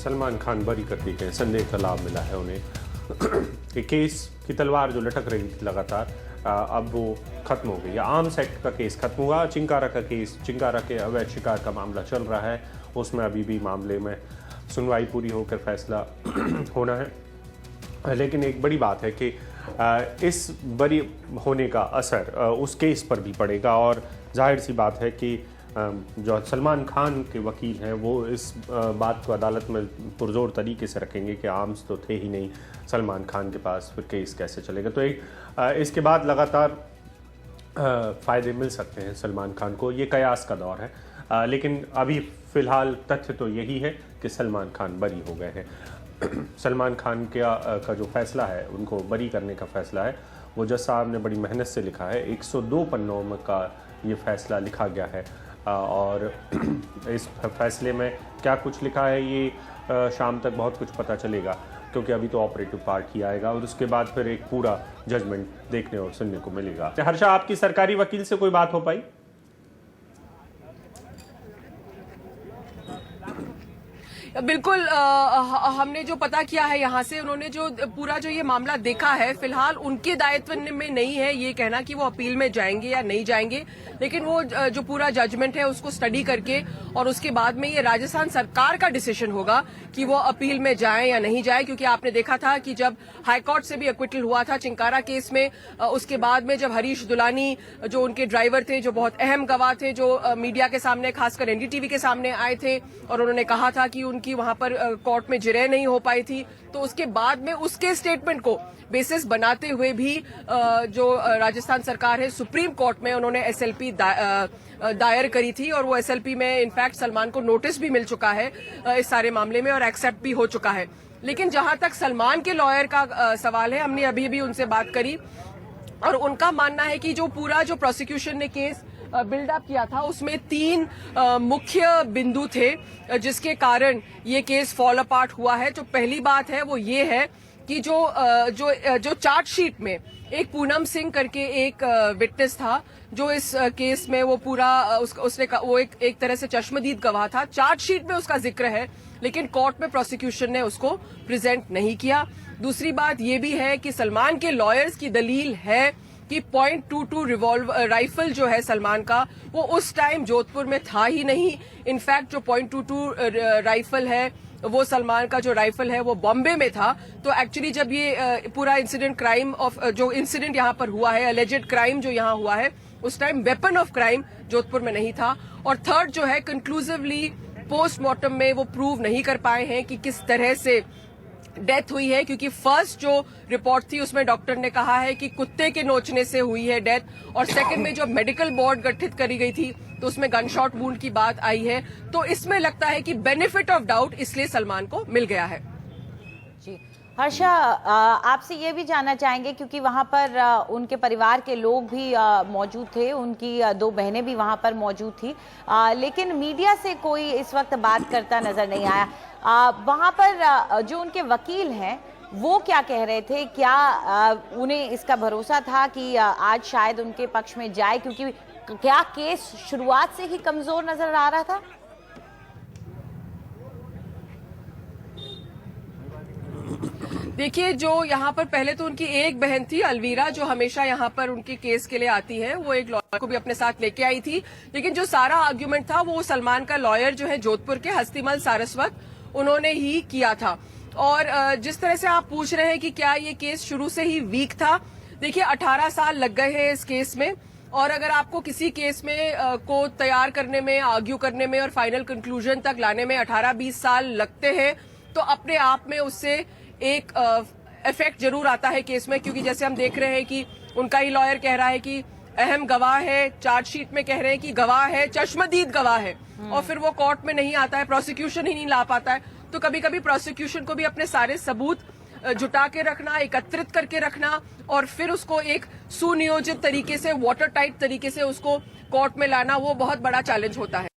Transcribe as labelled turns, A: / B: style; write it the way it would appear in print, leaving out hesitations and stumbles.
A: सलमान खान बरी कर दिए गए, संदेह का लाभ मिला है उन्हें। कि केस की तलवार जो लटक रही थी लगातार, अब वो खत्म हो गई। आर्म्स एक्ट का केस खत्म हुआ। चिंकारा का केस, चिंकारा के अवैध शिकार का मामला चल रहा है, उसमें अभी भी मामले में सुनवाई पूरी होकर फैसला होना है। लेकिन एक बड़ी बात है कि इस बरी होने का असर उस केस पर भी पड़ेगा, और जाहिर सी बात है कि जो सलमान खान के वकील हैं वो इस बात को अदालत में पुरजोर तरीके से रखेंगे कि आर्म्स तो थे ही नहीं सलमान खान के पास, फिर केस कैसे चलेगा। तो इसके बाद लगातार फ़ायदे मिल सकते हैं सलमान खान को। ये कयास का दौर है, लेकिन अभी फ़िलहाल तथ्य तो यही है कि सलमान खान बरी हो गए हैं। सलमान खान का जो फैसला है, उनको बरी करने का फैसला है, वो जज साहब ने बड़ी मेहनत से लिखा है। 102 पन्नों में का ये फैसला लिखा गया है, और इस फैसले में क्या कुछ लिखा है ये शाम तक बहुत कुछ पता चलेगा, क्योंकि अभी तो ऑपरेटिव पार्ट ही आएगा और उसके बाद फिर एक पूरा जजमेंट देखने और सुनने को मिलेगा। हर्षा, आपकी सरकारी वकील से कोई बात हो पाई?
B: बिल्कुल, हमने जो पता किया है यहाँ से, उन्होंने जो पूरा जो ये मामला देखा है, फिलहाल उनके दायित्व में नहीं है ये कहना कि वो अपील में जाएंगे या नहीं जाएंगे, लेकिन वो जो पूरा जजमेंट है उसको स्टडी करके और उसके बाद में ये राजस्थान सरकार का डिसीजन होगा कि वो अपील में जाए या नहीं जाए। क्योंकि आपने देखा था कि जब हाईकोर्ट से भी एक्विटल हुआ था चिंकारा केस में, उसके बाद में जब हरीश दुलानी जो उनके ड्राइवर थे, जो बहुत अहम गवाह थे, जो मीडिया के सामने खासकर एनडीटीवी के सामने आए थे और उन्होंने कहा था कि उनकी वहां पर कोर्ट में जिरह नहीं हो पाई थी, तो उसके बाद में उसके स्टेटमेंट को बेसिस बनाते हुए भी जो राजस्थान सरकार है, सुप्रीम कोर्ट में उन्होंने एसएलपी दायर करी थी, और वो एसएलपी में इनफैक्ट सलमान को नोटिस भी मिल चुका है इस सारे मामले में और एक्सेप्ट भी हो चुका है। लेकिन जहां तक सलमान के लॉयर का सवाल है, हमने अभी भी उनसे बात करी और उनका मानना है कि जो पूरा जो प्रोसिक्यूशन ने केस बिल्डअप किया था उसमें 3 मुख्य बिंदु थे जिसके कारण ये केस फॉल अपार्ट हुआ है। जो पहली बात है वो ये है कि जो चार्जशीट में एक पूनम सिंह करके एक विटनेस था, जो इस केस में वो पूरा वो एक तरह से चश्मदीद गवाह था। चार्जशीट में उसका जिक्र है, लेकिन कोर्ट में प्रोसिक्यूशन ने उसको प्रेजेंट नहीं किया। दूसरी बात ये भी है कि सलमान के लॉयर्स की दलील है कि .22 राइफल जो है सलमान का, वो उस टाइम जोधपुर में था ही नहीं। इनफैक्ट जो .22 राइफल है, वो सलमान का जो राइफल है वो बॉम्बे में था। तो एक्चुअली जब ये पूरा इंसिडेंट क्राइम ऑफ जो इंसिडेंट यहाँ पर हुआ है, अलेजेड क्राइम जो यहाँ हुआ है, उस time weapon of crime Jodhpur में नहीं था। और थर्ड जो है, कंक्लूसिवली पोस्टमार्टम में वो प्रूव नहीं कर पाए हैं कि किस तरह से डेथ हुई है, क्योंकि फर्स्ट जो रिपोर्ट थी उसमें डॉक्टर ने कहा है कि कुत्ते के नोचने से हुई है डेथ, और सेकंड में जो मेडिकल बोर्ड गठित करी गई थी तो उसमें गन शॉट वुंड की बात आई है। तो इसमें लगता है कि बेनिफिट ऑफ डाउट इसलिए सलमान को मिल गया है।
C: जी हर्षा, आपसे ये भी जानना चाहेंगे क्योंकि वहां पर उनके परिवार के लोग भी मौजूद थे, उनकी 2 बहनें भी वहां पर मौजूद थी, लेकिन मीडिया से कोई इस वक्त बात करता नजर नहीं आया। वहां पर जो उनके वकील हैं वो क्या कह रहे थे? क्या उन्हें इसका भरोसा था कि आज शायद उनके पक्ष में जाए, क्योंकि क्या केस शुरुआत से ही कमजोर नजर आ रहा था?
B: देखिए, जो यहाँ पर पहले तो उनकी एक बहन थी अलवीरा, जो हमेशा यहाँ पर उनके केस के लिए आती है, वो एक लॉयर को भी अपने साथ लेके आई थी। लेकिन जो सारा आर्ग्यूमेंट था वो सलमान का लॉयर जो है जोधपुर के हस्तिमल सारस्वत, उन्होंने ही किया था। और जिस तरह से आप पूछ रहे हैं कि क्या ये केस शुरू से ही वीक था, देखिए 18 साल लग गए हैं इस केस में, और अगर आपको किसी केस में को तैयार करने में, आर्ग्यू करने में और फाइनल कंक्लूजन तक लाने में 18-20 साल लगते हैं, तो अपने आप में उससे एक इफेक्ट जरूर आता है केस में। क्योंकि जैसे हम देख रहे हैं कि उनका ही लॉयर कह रहा है कि अहम गवाह है, चार्जशीट में कह रहे हैं कि गवाह है, चश्मदीद गवाह है, और फिर वो कोर्ट में नहीं आता है, प्रोसिक्यूशन ही नहीं ला पाता है। तो कभी कभी प्रोसिक्यूशन को भी अपने सारे सबूत जुटा के रखना, एकत्रित करके रखना, और फिर उसको एक सुनियोजित तरीके से, वाटर टाइट तरीके से उसको कोर्ट में लाना, वो बहुत बड़ा चैलेंज होता है।